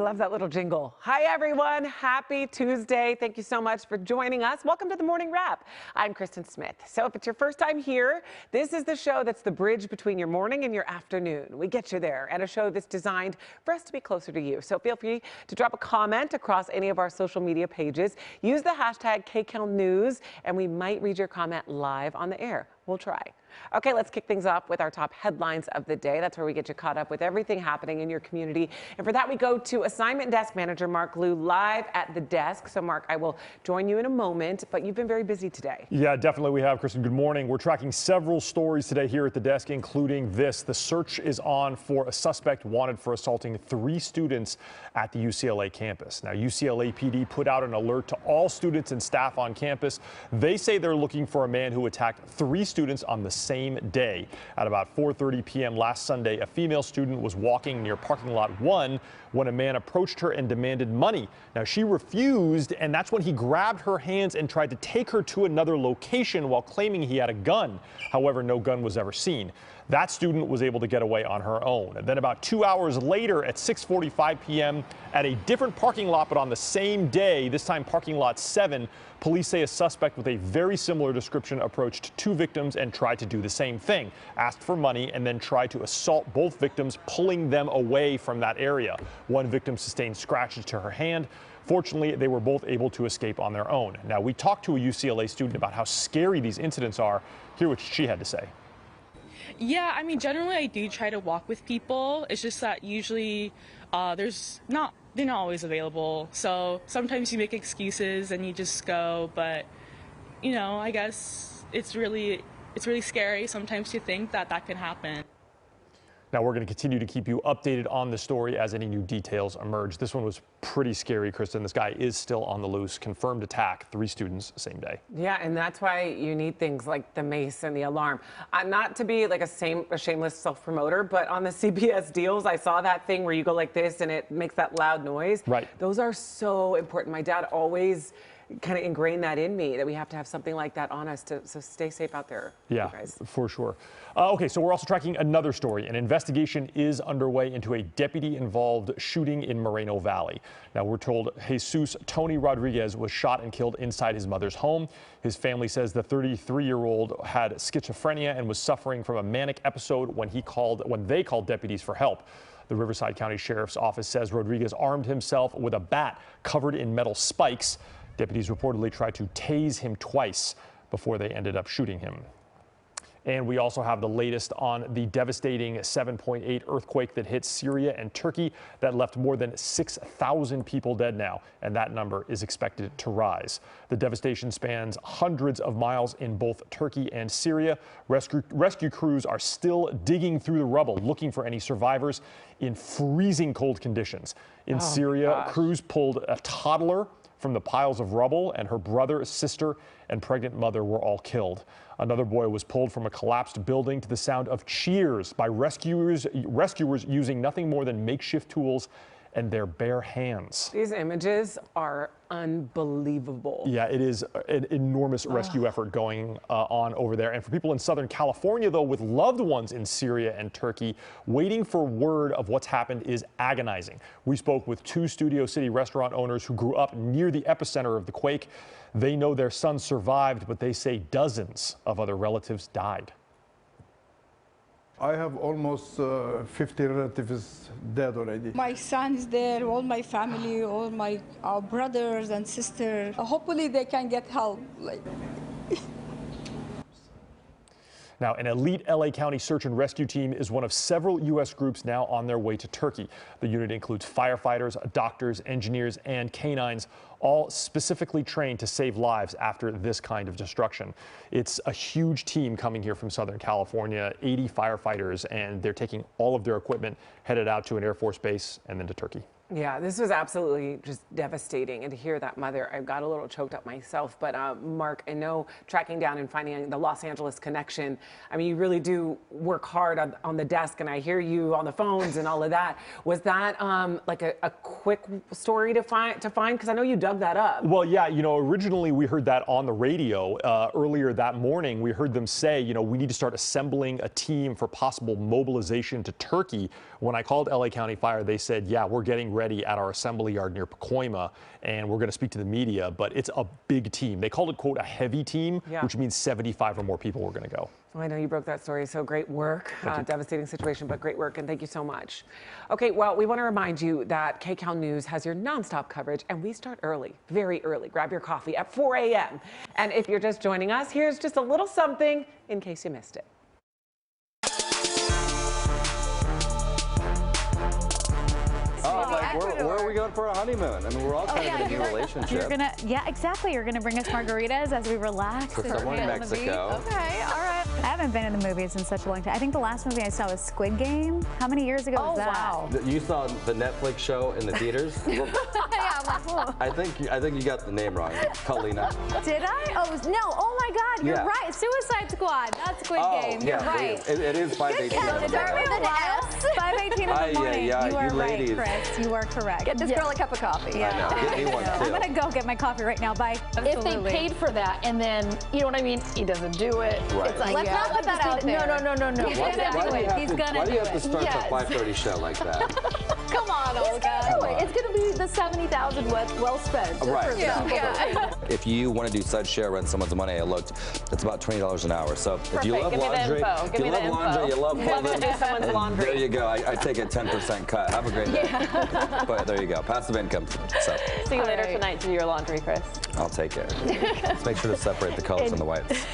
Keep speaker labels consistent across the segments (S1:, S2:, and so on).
S1: love that little jingle. Hi, everyone. Happy Tuesday. Thank you so much for joining us. Welcome to the Morning Wrap. I'm Kristen Smith. So if it's your first time here, this is the show that's the bridge between your morning and your afternoon. We get you there, and a show that's designed for us to be closer to you. So feel free to drop a comment across any of our social media pages. Use the hashtag KCALNews, and we might read your comment live on the air. We'll try. Okay, let's kick things off with our top headlines of the day. That's where we get you caught up with everything happening in your community. And for that, we go to Assignment Desk Manager Mark Liu live at the desk. So, Mark, I will join you in a moment, but you've been very busy today.
S2: Yeah, definitely we have, Kristen. Good morning. We're tracking several stories today here at the desk, including this. The search is on for a suspect wanted for assaulting 3 students at the UCLA campus. Now, UCLA PD put out an alert to all students and staff on campus. They say they're looking for a man who attacked 3 students on the same day. At about 4:30 p.m. last Sunday, a female student was walking near parking lot 1 when a man approached her and demanded money. Now, she refused, and that's when he grabbed her hands and tried to take her to another location while claiming he had a gun. However, no gun was ever seen. That student was able to get away on her own. And then about 2 hours later at 6:45 p.m. at a different parking lot, but on the same day, this time parking lot 7, police say a suspect with a very similar description approached 2 victims and tried to do the same thing, asked for money, and then tried to assault both victims, pulling them away from that area. One victim sustained scratches to her hand. Fortunately, they were both able to escape on their own. Now, we talked to a UCLA student about how scary these incidents are. Hear what she had to say.
S3: Yeah, I mean, generally I do try to walk with people. It's just that usually they're not always available. So sometimes you make excuses and you just go, but you know, I guess it's really scary sometimes to think that that can happen.
S2: Now, we're going to continue to keep you updated on the story as any new details emerge. This one was pretty scary, Kristen. This guy is still on the loose. Confirmed attack, 3 students, same day.
S1: Yeah, and that's why you need things like the mace and the alarm. Not to be like a shameless self-promoter, but on the CBS deals, I saw that thing where you go like this and it makes that loud noise.
S2: Right.
S1: Those are so important. My dad always kind of ingrained that in me, that we have to have something like that on us so stay safe out there.
S2: Yeah,
S1: you guys.
S2: for sure. Okay, so we're also tracking another story. An investigation is underway into a deputy-involved shooting in Moreno Valley. Now, we're told Jesus Tony Rodriguez was shot and killed inside his mother's home. His family says the 33-year-old had schizophrenia and was suffering from a manic episode when they called deputies for help. The Riverside County Sheriff's Office says Rodriguez armed himself with a bat covered in metal spikes. Deputies reportedly tried to tase him twice before they ended up shooting him. And we also have the latest on the devastating 7.8 earthquake that hit Syria and Turkey that left more than 6,000 people dead now, and that number is expected to rise. The devastation spans hundreds of miles in both Turkey and Syria. Rescue crews are still digging through the rubble, looking for any survivors in freezing cold conditions. In Syria, crews pulled a toddler from the piles of rubble, and her brother, sister, and pregnant mother were all killed. Another boy was pulled from a collapsed building to the sound of cheers by rescuers using nothing more than makeshift tools and their bare hands.
S1: These images are unbelievable.
S2: Yeah, it is an enormous rescue effort going on over there. And for people in Southern California, though, with loved ones in Syria and Turkey, waiting for word of what's happened is agonizing. We spoke with 2 Studio City restaurant owners who grew up near the epicenter of the quake. They know their son survived, but they say dozens of other relatives died.
S4: I have almost 50 relatives dead already.
S5: My son is there, all my family, all my brothers and sisters. Hopefully they can get help.
S2: Now, an elite LA County search and rescue team is one of several U.S. groups now on their way to Turkey. The unit includes firefighters, doctors, engineers, and canines, all specifically trained to save lives after this kind of destruction. It's a huge team coming here from Southern California, 80 firefighters, and they're taking all of their equipment, headed out to an Air Force base and then to Turkey.
S1: Yeah, this was absolutely just devastating. And to hear that mother, I got a little choked up myself. But Mark, I know tracking down and finding the Los Angeles connection, I mean, you really do work hard on the desk, and I hear you on the phones and all of that. Was that like a quick story to find? Because I know you dug that up.
S2: Well, yeah, you know, originally we heard that on the radio earlier that morning. We heard them say, you know, we need to start assembling a team for possible mobilization to Turkey. When I called LA County Fire, they said, yeah, we're getting ready at our assembly yard near Pacoima, and we're going to speak to the media, but it's a big team. They called it, quote, a heavy team, which means 75 or more people were going to go.
S1: Well, I know you broke that story, so great work. Devastating situation, but great work, and thank you so much. Okay, well, we want to remind you that KCAL News has your nonstop coverage, and we start early, very early. Grab your coffee at 4 a.m. And if you're just joining us, here's just a little something in case you missed it.
S6: Where are we going for a honeymoon? I mean, we're all kind of in a new relationship.
S7: Yeah, exactly. You're gonna bring us margaritas as we relax.
S6: So somewhere in Mexico.
S7: Okay, all right. I haven't been in the movies in such a long time. I think the last movie I saw was Squid Game. How many years ago was that?
S8: Wow.
S6: You saw the Netflix show in the theaters?
S7: Yeah, I'm like, whoa.
S6: I think you got the name wrong, Kalina.
S7: Did I? No. Oh my God, you're right. Suicide Squad. Not Squid Game. You're right.
S6: It is 5:18 in the morning.
S7: 5:18 in the morning.
S6: Yeah,
S7: you are
S6: you
S7: right,
S6: ladies.
S7: Chris. You are correct.
S8: Get this girl a cup of coffee.
S7: Yeah.
S6: I know. Get me one too.
S7: I'm gonna go get my coffee right now. Bye.
S8: If they paid for that and then, you know what I mean, he doesn't do it.
S6: Right.
S8: It's like,
S7: Let's not put that out there.
S8: No.
S7: He's gonna do it. He's gonna
S6: Why do
S7: do
S6: you have to
S7: it.
S6: start the 5:30 show like that?
S8: Come on, Olga. It's going to be the 70,000 well spent.
S6: Right.
S8: Yeah.
S6: If you want to do side share, rent someone's money, I looked, it's about $20 an hour. So if you love
S8: Give me the
S6: laundry,
S8: info.
S6: if
S8: Give
S6: you
S8: me the
S6: love laundry,
S8: info.
S6: you love
S1: Love to
S6: clothing,
S1: do someone's laundry.
S6: there you go. I take a 10% cut. Have a great day. But there you go. Passive income. So
S8: See you later tonight to do your laundry, Chris.
S6: I'll take care. Let's make sure to separate the colors and the whites.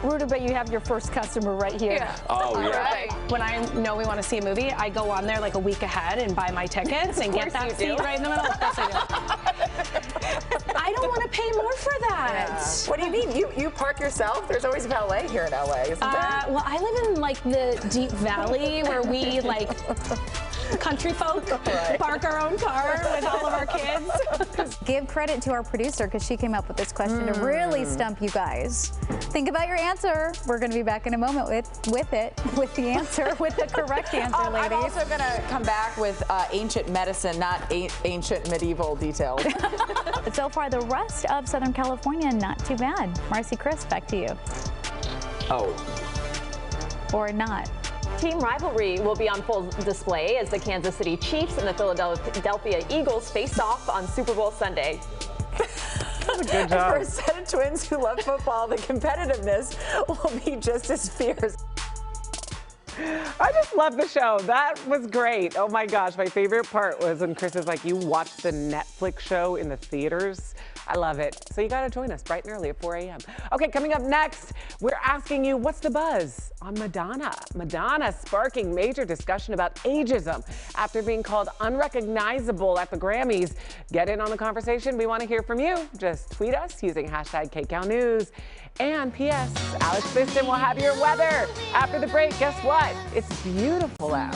S8: Ruta, but you have your first customer right here.
S9: Yeah.
S6: Oh, yeah.
S9: Right. When I know we want to see a movie, I go on there like a week ahead and buy my tickets and get that seat right in the middle. Of course I do. I don't want to pay more for that.
S10: What do you mean? You park yourself? There's always valet here in LA, isn't there?
S9: Well, I live in like the deep valley where we like country folk park our own car with all of our kids.
S7: Give credit to our producer because she came up with this question to really stump you guys. Think about your answer. We're going to be back in a moment with the answer, with the correct answer, ladies.
S10: I'm also going to come back with ancient medicine, not ancient medieval details.
S7: But so far, the rest of Southern California, not too bad. Marcy, Chris, back to you.
S6: Oh.
S7: Or not.
S8: Team rivalry will be on full display as the Kansas City Chiefs and the Philadelphia Eagles face off on Super Bowl Sunday.
S1: Good job.
S10: For a set of twins who love football, the competitiveness will be just as fierce.
S1: I just love the show. That was great. Oh my gosh, my favorite part was when Chris is like, you watched the Netflix show in the theaters. I love it. So you got to join us bright and early at 4 a.m. Okay, coming up next, we're asking you, what's the buzz on Madonna? Madonna sparking major discussion about ageism after being called unrecognizable at the Grammys. Get in on the conversation. We want to hear from you. Just tweet us using hashtag KCAL News. And P.S. Alex Biston will have your weather. After the break, guess what? It's beautiful out.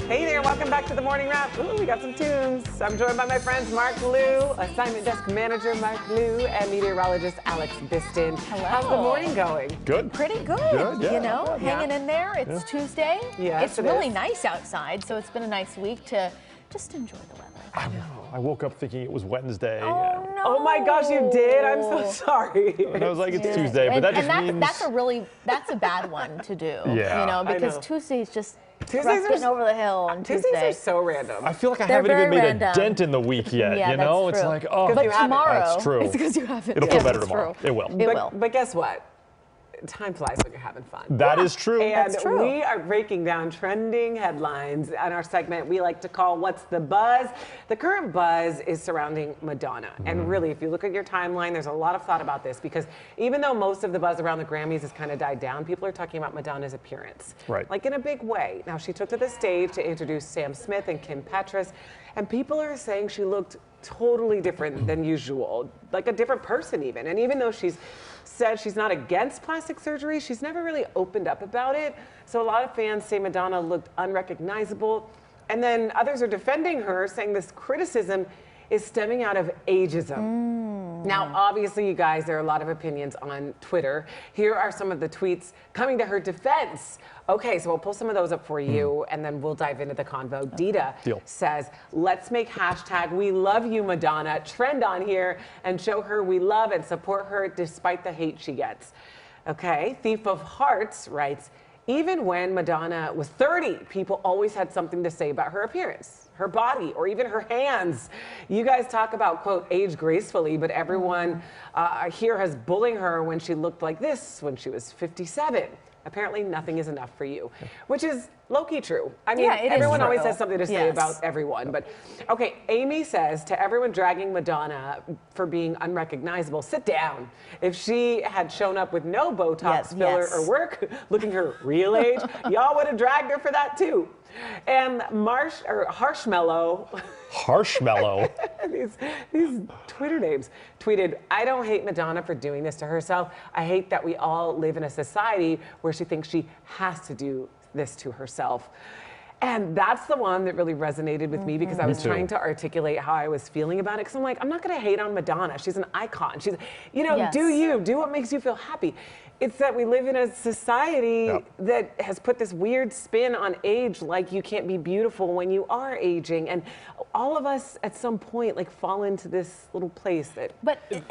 S1: Hey there, welcome back to the Morning Wrap. Ooh, we got some tunes. I'm joined by my friends Mark Liu, assignment desk manager Mark Liu, and meteorologist Alex Biston.
S11: Hello.
S1: How's the morning going?
S2: Good.
S11: Pretty good,
S2: yeah.
S11: you know, hanging in there. It's Tuesday.
S1: Yes,
S11: it's
S1: it
S11: really
S1: is.
S11: nice outside, so it's been a nice week to just enjoy the weather.
S2: I know. I woke up thinking it was Wednesday.
S11: Oh, no.
S1: Oh my gosh, you did? I'm so sorry.
S2: And I was like, it's Tuesday, but that just means...
S11: that's a bad one to do.
S2: Yeah.
S11: You know,
S1: I
S11: because
S1: know.
S11: Tuesday's just
S1: Tuesdays
S11: getting over the hill on
S1: Tuesdays
S11: Tuesday.
S1: are so random.
S2: I feel like I
S11: They're
S2: haven't even
S11: very
S2: made
S11: random.
S2: a dent in the week yet,
S11: Yeah,
S2: you know?
S11: that's
S2: It's
S11: true.
S2: like, oh.
S11: But
S1: you haven't.
S11: tomorrow,
S2: That's true.
S11: it's because you haven't.
S2: It'll feel better
S11: that's
S2: tomorrow.
S11: true.
S2: It will.
S11: It will.
S1: But guess what? Time flies when you're having fun.
S2: That is true.
S1: And
S11: That's true.
S1: we are breaking down trending headlines on our segment we like to call What's the Buzz? The current buzz is surrounding Madonna. And really, if you look at your timeline, there's a lot of thought about this because even though most of the buzz around the Grammys has kind of died down, people are talking about Madonna's appearance.
S2: Right.
S1: Like in a big way. Now, she took to the stage to introduce Sam Smith and Kim Petras, and people are saying she looked totally different than usual, like a different person even. And even though she's said she's not against plastic surgery, she's never really opened up about it. So a lot of fans say Madonna looked unrecognizable. And then others are defending her, saying this criticism is stemming out of ageism. Now, obviously, you guys, there are a lot of opinions on Twitter. Here are some of the tweets coming to her defense. Okay, so we'll pull some of those up for you, and then we'll dive into the convo. Dita says, let's make hashtag we love you, Madonna, trend on here and show her we love and support her despite the hate she gets. Okay, Thief of Hearts writes, Even when Madonna was 30, people always had something to say about her appearance, her body, or even her hands. You guys talk about, quote, age gracefully, but everyone here has bullied her when she looked like this when she was 57. Apparently nothing is enough for you, which is low-key true. I mean, everyone always has something to say about everyone. But okay, Amy says to everyone dragging Madonna for being unrecognizable, sit down. If she had shown up with no Botox, filler, or work, looking her real age, y'all would have dragged her for that too. And Harshmellow.
S2: Harshmellow.
S1: these Twitter names tweeted, I don't hate Madonna for doing this to herself. I hate that we all live in a society where she thinks she has to do this to herself. And that's the one that really resonated with me because I was trying to articulate how I was feeling about it. Because I'm like, I'm not going to hate on Madonna. She's an icon. She's, you know, do what makes you feel happy. It's that we live in a society that has put this weird spin on age, like you can't be beautiful when you are aging. And all of us at some point like fall into this little place that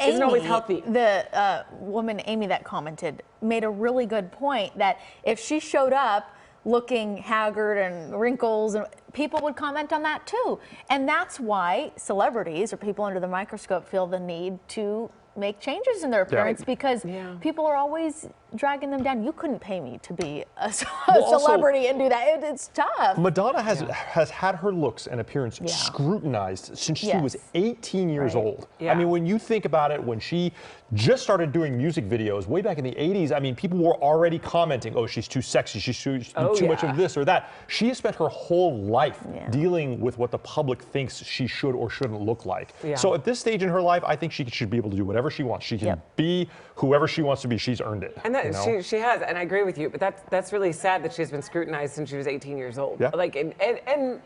S1: isn't always healthy.
S11: The woman, Amy, that commented made a really good point that if she showed up looking haggard and wrinkles, and people would comment on that too. And that's why celebrities or people under the microscope feel the need to make changes in their appearance because people are always dragging them down. You couldn't pay me to be a celebrity and do that. It's tough.
S2: Madonna has had her looks and appearance scrutinized since she was 18 years old. I mean, when you think about it, when she just started doing music videos way back in the 80s, I mean, people were already commenting, oh, she's too sexy, she's too much of this or that. She has spent her whole life dealing with what the public thinks she should or shouldn't look like. So at this stage in her life, I think she should be able to do whatever she wants. She can be whoever she wants to be. She's earned it.
S1: And that, she has, and I agree with you, but that's really sad that she's been scrutinized since she was 18 years old. Like, and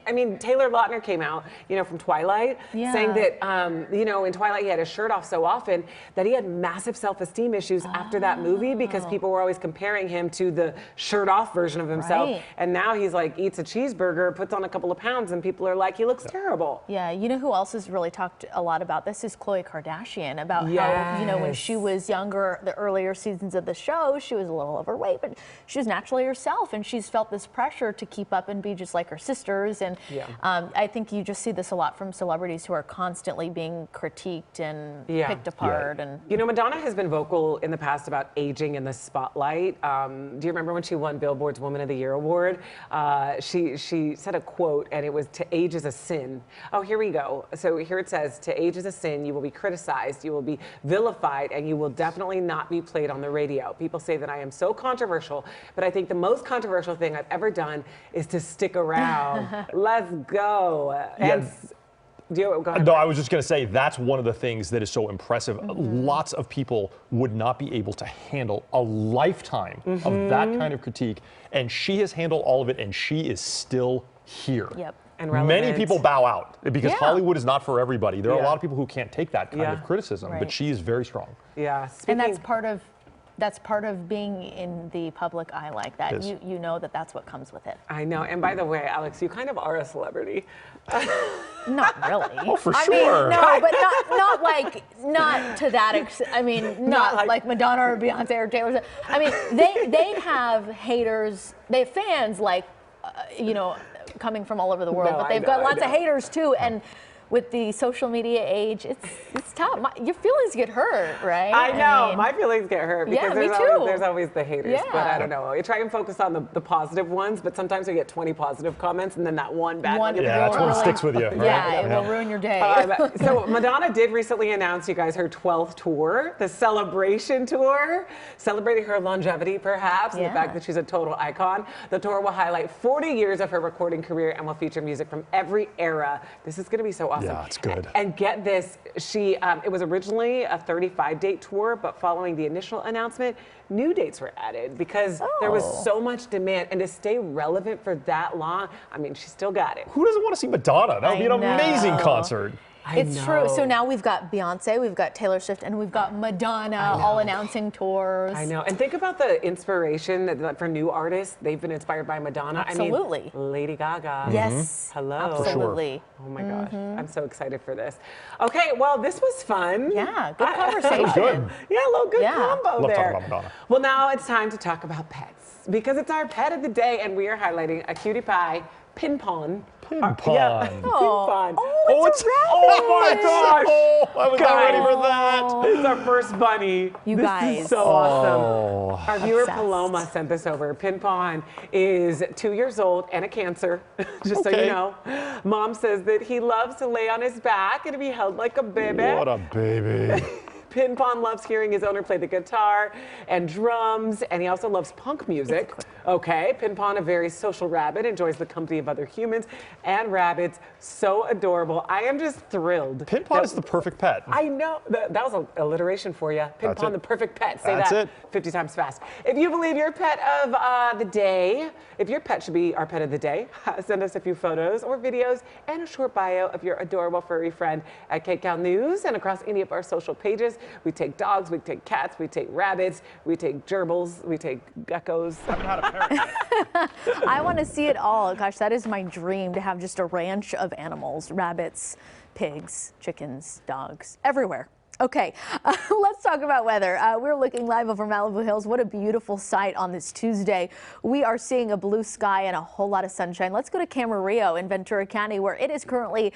S1: I mean, Taylor Lautner came out, you know, from Twilight, saying that, you know, in Twilight he had his shirt off so often that he had massive self-esteem issues after that movie because people were always comparing him to the shirt-off version of himself. And now he's like, eats a cheeseburger, puts on a couple of pounds, and people are like, he looks terrible.
S11: Yeah, you know who else has really talked a lot about this is Khloe Kardashian, about how, you know, when she was younger, the earlier seasons of the show, she was a little overweight, but she was naturally herself, and she's felt this pressure to keep up and be just like her sisters. And I think you just see this a lot from celebrities who are constantly being critiqued and picked apart. And
S1: you know, Madonna has been vocal in the past about aging in the spotlight. Do you remember when she won Billboard's Woman of the Year award? She said a quote, and it was, "To age is a sin." Oh, here we go. So here it says, "To age is a sin. You will be criticized, you will be vilified, and you will definitely not be played on the radio. People say that I am so controversial, but I think the most controversial thing I've ever done is to stick around." Let's go. And go ahead.
S2: No, I was just going to say that's one of the things that is so impressive. Lots of people would not be able to handle a lifetime of that kind of critique, and she has handled all of it, and she is still here.
S1: And
S2: many people bow out because Hollywood is not for everybody. There are a lot of people who can't take that kind of criticism, but she is very strong.
S11: And that's part of being in the public eye like that. You know that's what comes with it.
S1: I know. And by the way, Alex, you kind of are a celebrity.
S11: Not really.
S2: Oh, for
S11: I
S2: sure.
S11: mean, no, but not to that extent. I mean, not like Madonna or Beyonce or Taylor Swift. I mean, they have haters. They have fans like, you know, coming from all over the world, but they've got lots of haters too. And with the social media age, it's tough. Your feelings get hurt, right?
S1: I know, my feelings get hurt because
S11: me too.
S1: There's always the haters, but I don't know. I try and focus on the positive ones, but sometimes we get 20 positive comments and then that one bad one.
S2: That's what sticks with you. Right?
S11: Yeah, it will ruin your day.
S1: So Madonna did recently announce, you guys, her 12th tour, the Celebration Tour, celebrating her longevity perhaps, and the fact that she's a total icon. The tour will highlight 40 years of her recording career and will feature music from every era. This is going to be so awesome.
S2: Yeah, it's good.
S1: And get this, it was originally a 35-date tour, but following the initial announcement, new dates were added because there was so much demand. And to stay relevant for that long, I mean, she still got it.
S2: Who doesn't want to see Madonna? That would be an amazing concert.
S11: It's true. So now we've got Beyonce, we've got Taylor Swift, and we've got Madonna all announcing tours.
S1: I know. And think about the inspiration for new artists. They've been inspired by Madonna.
S11: Absolutely.
S1: I mean, Lady Gaga.
S11: Yes.
S1: Hello.
S11: Absolutely.
S1: Oh my gosh. I'm so excited for this. Okay, well, this was fun.
S11: Yeah, good conversation.
S2: Good.
S1: Yeah, a little good combo
S2: Love
S1: there.
S2: talking about Madonna.
S1: Well, now it's time to talk about pets because it's our pet of the day, and we are highlighting a cutie pie, Pin Pon.
S2: Pin Pon.
S1: Yeah, Pin Pon.
S11: Oh, it's a rabbit.
S1: Oh my gosh!
S2: Oh, I was not ready for that.
S1: It's our first bunny.
S11: You
S1: this
S11: guys.
S1: is so awesome. Our viewer
S11: Obsessed.
S1: Paloma sent this over. Pin Pon is 2 years old and a Cancer, just so you know. Mom says that he loves to lay on his back and be held like a baby.
S2: What a baby.
S1: Pin Pon loves hearing his owner play the guitar and drums, and he also loves punk music. Okay, Pin Pon, a very social rabbit, enjoys the company of other humans and rabbits. So adorable. I am just thrilled.
S2: Pin Pon is the perfect pet.
S1: I know. That was an alliteration for you. Pin Pon, the perfect pet. Say
S2: That's
S1: that
S2: it.
S1: 50 times fast. If you believe your pet of the day, if your pet should be our pet of the day, send us a few photos or videos and a short bio of your adorable furry friend at KCAL News and across any of our social pages. We take dogs, we take cats, we take rabbits, we take gerbils, we take geckos.
S2: I haven't had a parrot yet.
S11: I want to see it all. Gosh, that is my dream, to have just a ranch of animals, rabbits, pigs, chickens, dogs, everywhere. Okay, let's talk about weather. We're looking live over Malibu Hills. What a beautiful sight on this Tuesday. We are seeing a blue sky and a whole lot of sunshine. Let's go to Camarillo in Ventura County, where it is currently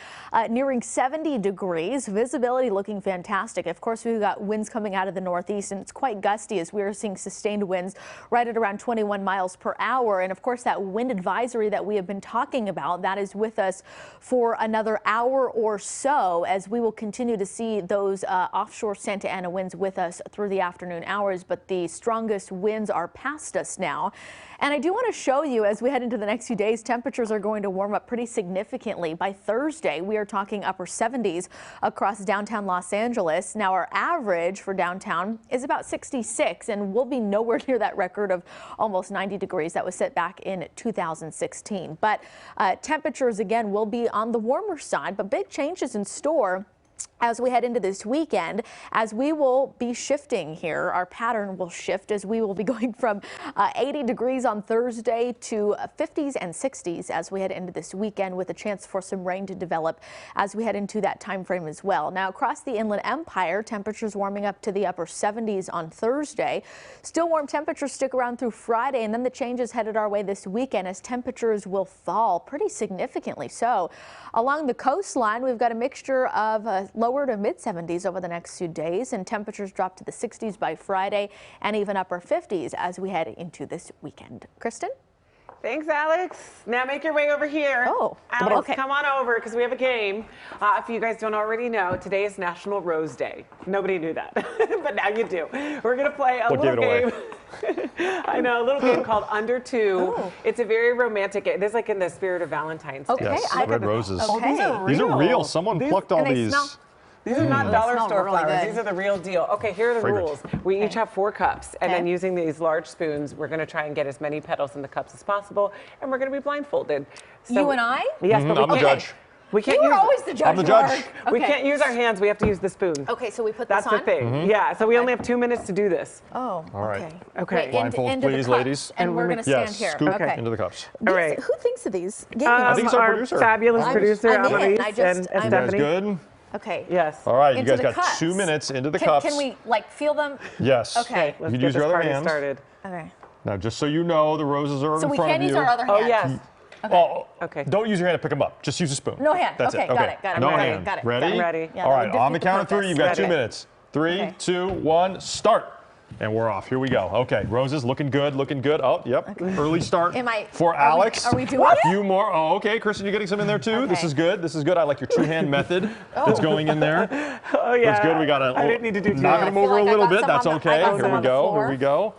S11: nearing 70 degrees. Visibility looking fantastic. Of course, we've got winds coming out of the northeast, and it's quite gusty as we are seeing sustained winds right at around 21 miles per hour. And of course, that wind advisory that we have been talking about, that is with us for another hour or so, as we will continue to see those offshore Santa Ana winds with us through the afternoon hours, but the strongest winds are past us now. And I do want to show you, as we head into the next few days, temperatures are going to warm up pretty significantly. By Thursday, we are talking upper 70s across downtown Los Angeles. Now, our average for downtown is about 66, and we'll be nowhere near that record of almost 90 degrees that was set back in 2016. But temperatures, again, will be on the warmer side, but big changes in store as we head into this weekend, as we will be shifting here. Our pattern will shift as we will be going from 80 degrees on Thursday to 50s and 60s as we head into this weekend, with a chance for some rain to develop as we head into that time frame as well. Now, across the Inland Empire, temperatures warming up to the upper 70s on Thursday. Still warm temperatures stick around through Friday, and then the changes headed our way this weekend as temperatures will fall pretty significantly. So along the coastline, we've got a mixture of lower to mid 70s over the next few days, and temperatures drop to the 60s by Friday and even upper 50s as we head into this weekend. Kristen?
S1: Thanks, Alex. Now make your way over here.
S11: Oh,
S1: Alex, come on over because we have a game. If you guys don't already know, today is National Rose Day. Nobody knew that, but now you do. We're going to play a little game. I know, a little game called Under Two. Oh. It's a very romantic game. This is like in the spirit of Valentine's Day.
S11: Okay,
S2: yes, red roses.
S11: Okay.
S1: Oh,
S2: these are real. Someone plucked all these.
S1: These are not dollar store flowers. These are the real deal. Okay, here are the rules. We each have 4 cups, and then using these large spoons, we're going to try and get as many petals in the cups as possible, and we're going to be blindfolded. So,
S11: you and I?
S1: Yes, but
S2: I'm the judge.
S1: We can't
S11: you
S1: use,
S11: are always the judge.
S2: I'm the judge.
S11: Okay.
S1: We can't use our hands. We have to use the spoon.
S11: Okay, so we put this on?
S1: That's the thing. Yeah, so we only have 2 minutes to do this.
S11: Oh,
S2: all right.
S1: Okay.
S2: Blindfolds, please, ladies.
S11: And we're going to stand here.
S2: Scoop into the cups.
S1: All right.
S11: Who thinks of these games?
S2: I think it's our producer.
S1: Fabulous producer, Annalise and
S2: You guys
S1: Stephanie.
S2: good?
S11: Okay.
S1: Yes.
S2: All right, you guys got
S11: cups.
S2: 2 minutes into the cups.
S11: Can we feel them?
S2: Yes.
S11: Okay.
S1: Let's
S2: you
S1: get
S2: use your
S1: this
S2: other
S1: party
S2: hand.
S1: started.
S11: Okay.
S2: Now, just so you know, the roses are in front of you.
S11: So we can't use our other hand?
S1: Oh, yes.
S11: Okay.
S2: Oh,
S1: okay.
S2: Don't use your hand to pick them up. Just use a spoon.
S11: No hand.
S2: That's
S11: okay,
S2: it. Okay,
S11: got it.
S2: No
S11: ready.
S2: hand.
S11: Got it.
S2: Ready?
S1: I'm ready.
S11: Yeah,
S2: all right, on the count of 3, you've got 2 minutes. 3, 2, 1, start. And we're off. Here we go. Okay, roses looking good, looking good. Oh, yep. Okay. Early start for Alex.
S11: Are we doing
S2: a few more? Oh, okay. Kristen, you're getting some in there too.
S11: Okay.
S2: This is good. This is good. I like your two-hand method that's going in there.
S1: Oh, yeah.
S2: That's good. We got to
S1: I didn't need to do
S2: knock them over a little bit. That's okay. Here we go. Here we go.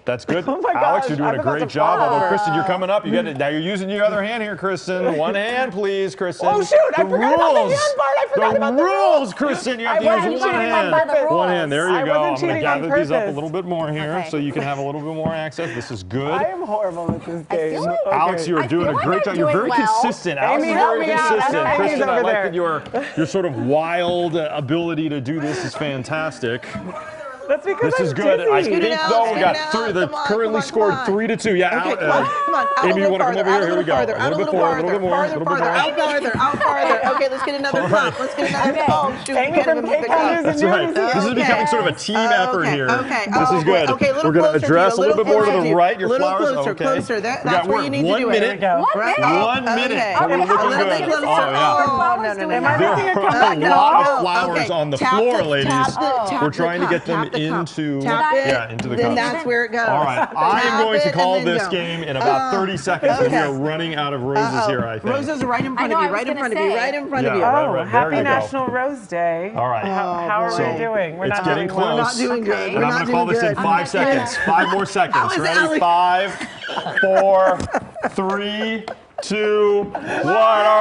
S2: That's good.
S1: Oh my
S2: Alex,
S1: gosh,
S2: you're doing
S1: I'm
S2: a
S1: about
S2: great
S1: to
S2: job.
S1: fall.
S2: Although, Kristen, you're coming up. You got it. Now you're using your other hand here, Kristen. One hand, please, Kristen.
S1: Oh, shoot. I forgot about the hand part. I forgot about the
S2: rules, Kristen. You have to
S1: wasn't
S2: use one
S1: cheating
S2: hand.
S1: on purpose.
S2: One hand. There you
S1: I
S2: go.
S1: wasn't
S2: I'm going to
S1: cheating on
S2: gather these up a
S1: purpose.
S2: little bit more here so you can have a little bit more access. This is good.
S1: I am horrible at this game.
S11: feel like-
S2: Alex, you are doing a great job. You're very consistent. Alex
S1: Amy,
S2: is
S1: help
S2: very
S1: me out.
S2: consistent.
S1: Amy's
S2: Kristen, I
S1: over
S2: like
S1: there.
S2: that your sort of wild ability to do this is fantastic.
S1: That's because
S2: This
S1: I'm
S2: is good.
S1: dizzy.
S2: I think though we got three. They currently scored 3-2. Yeah.
S12: Okay, come on.
S2: Amy, you want to come over here? Here we go.
S12: Farther,
S2: A little bit more. A little bit more. A little bit more.
S12: Out farther. Okay, let's get another pump. Let's get another pump. Shoot, we
S1: Amy
S12: can't
S1: from
S12: even move the
S1: K-Town
S12: cup.
S2: That's right. This is becoming sort of a team effort here.
S12: Okay.
S2: This is good.
S12: Okay, a little
S2: We're going to
S12: closer
S2: address a little bit more to the right. Your
S12: a little
S2: flowers.
S12: closer,
S2: Okay.
S12: closer. That's where you need to
S2: 1
S12: do
S2: minute.
S12: it. Right?
S2: 1 minute.
S12: Okay.
S2: We're looking
S12: A little
S2: good.
S12: bit closer.
S2: Oh yeah.
S12: Oh, no.
S1: Am I
S2: There
S1: making a
S2: are
S1: comeback
S2: a
S1: at
S2: lot
S1: all?
S2: of flowers on the floor, ladies.
S12: Tap
S2: We're
S12: the
S2: trying to
S12: cup,
S2: get them
S12: tap the cup.
S2: into
S12: Tap it,
S2: into the
S12: then
S2: cup.
S12: that's where it goes.
S2: All right, I am going to
S12: Tap it
S2: call
S12: and then
S2: this
S12: go.
S2: game in about 30 seconds.
S12: okay.
S2: We are running out of roses here, I think.
S12: Roses are right in front of you, right in front of you, right in front of you.
S2: Yeah,
S1: Oh,
S2: right.
S1: happy
S2: There you go.
S1: National Rose Day.
S2: All right.
S1: How are we doing? We're
S2: it's
S1: not
S2: getting
S1: doing well.
S2: close.
S12: We're not doing good.
S2: And
S12: We're
S2: I'm
S12: not
S2: going to call
S12: doing
S2: this in
S12: good.
S2: 5 seconds. 5 more seconds. Ready?
S12: Alex.
S2: 5, 4, 3, 2, 1. All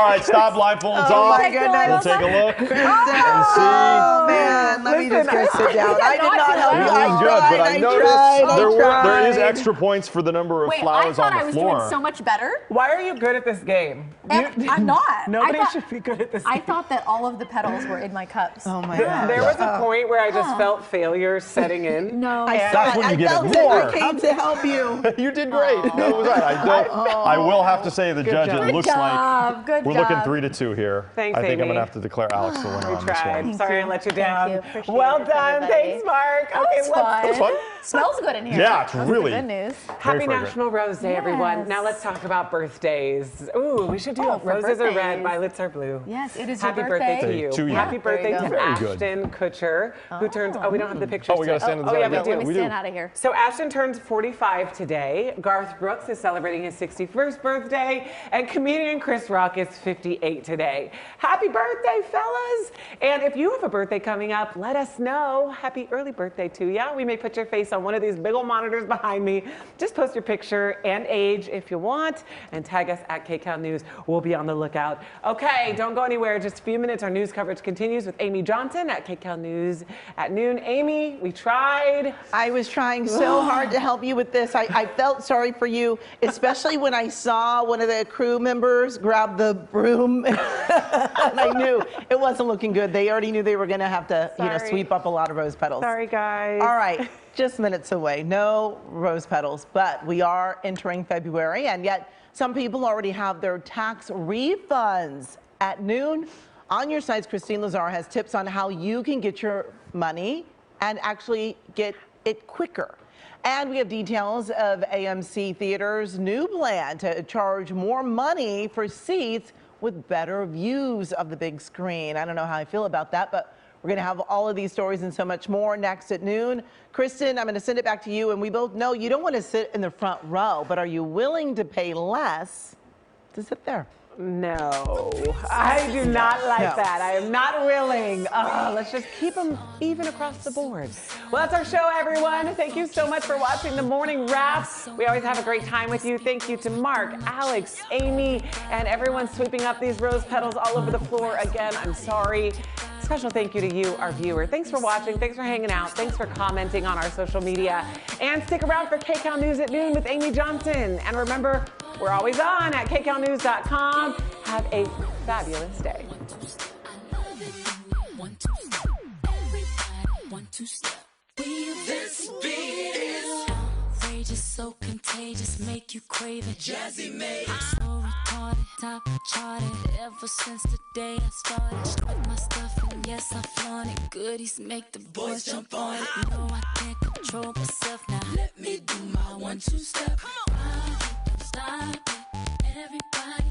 S2: right, stop. Blindfolds
S12: Oh
S2: off.
S12: my goodness.
S2: We'll take a look
S12: Kristen.
S2: and see.
S12: Oh man, let me just go sit down. I did not help you.
S2: This is good, but I noticed there is extra points for the number of
S7: Wait, I
S2: flowers
S7: thought
S2: on
S7: I
S2: the
S7: was
S2: floor.
S7: doing so much better.
S1: Why are you good at this game?
S7: I'm not.
S1: Nobody
S7: I thought-
S1: should be good at this
S7: I
S1: game.
S7: thought that all of the petals were in my cups.
S12: Oh my god.
S1: There was a point where I just felt failure setting in.
S7: No.
S2: That's when you get
S12: felt
S2: it
S12: it.
S2: more.
S12: I came to help you.
S2: You did great. That was right. I will have to say the judge,
S1: job.
S2: it looks like
S7: Good
S2: we're
S7: job.
S2: looking 3-2 here.
S1: Thanks,
S2: I think I'm
S1: Amy.
S2: going to have to declare Alex the winner
S1: We
S2: on this
S1: tried.
S2: one.
S1: Sorry I let you down.
S7: you. Appreciate
S1: Well
S7: it,
S1: done.
S7: everybody.
S1: Thanks, Mark.
S7: That was fun.
S2: That's fun.
S7: Smells good in here.
S2: Yeah, it's
S7: That's the
S2: really
S7: good news.
S1: Happy
S2: fragrant.
S1: National Rose Day, everyone.
S7: Yes.
S1: Now let's talk about birthdays. Ooh, we should do
S7: Oh, for
S1: roses are red,
S7: birthdays.
S1: violets are blue.
S7: Yes, it is your
S1: Happy birthday to
S7: birthday.
S1: you.
S2: To you.
S1: Happy birthday
S7: There you
S1: to
S7: go.
S2: Very good.
S1: Ashton Kutcher, who turns. Oh, we don't have the pictures.
S2: Oh, we got to
S1: today.
S2: stand in
S1: Oh,
S2: the
S1: yeah,
S2: side.
S1: we
S7: Let
S1: do.
S7: me stand out of here.
S1: So Ashton turns 45 today. Garth Brooks is celebrating his 61st birthday, and comedian Chris Rock is 58 today. Happy birthday, fellas! And if you have a birthday coming up, let us know. Happy early birthday to ya. We may put your face on one of these big old monitors behind me. Just post your picture and age if you want, and tag us at KCAL News. We'll be on the lookout. Okay, don't go anywhere. Just a few minutes. Our news coverage continues with Amy Johnson at KCAL News at noon. Amy, we tried.
S12: I was trying so hard to help you with this. I felt sorry for you, especially when I saw one of the crew members grab the broom, and I knew it wasn't looking good. They already knew they were going to have to, sweep up a lot of rose petals.
S1: Sorry, guys.
S12: All right, just minutes away. No rose petals, but we are entering February, and yet some people already have their tax refunds. At noon, on your sites, Christine Lazar has tips on how you can get your money and actually get it quicker. And we have details of AMC Theater's new plan to charge more money for seats with better views of the big screen. I don't know how I feel about that, but we're going to have all of these stories and so much more next at noon. Kristen, I'm going to send it back to you. And we both know you don't want to sit in the front row, but are you willing to pay less to sit there?
S1: No, I do not like
S12: No.
S1: that. I am not willing. Let's just keep them even across the board. Well, that's our show, everyone. Thank you so much for watching the Morning Wrap. We always have a great time with you. Thank you to Mark, Alex, Amy, and everyone sweeping up these rose petals all over the floor. Again, I'm sorry. Special thank you to you, our viewer. Thanks for watching. Thanks for hanging out. Thanks for commenting on our social media. And stick around for KCAL News at noon with Amy Johnson. And remember, we're always on at kcalnews.com. Have a fabulous day.
S13: This beat is outrageous, so contagious, make you crave it. Jazzy made so retarded, top charted. Ever since the day I started, strut my stuff and yes I flaunt it. Goodies make the boys jump on it. No, I can't control myself now. Let me do my 1-2 step. Don't stop it, everybody.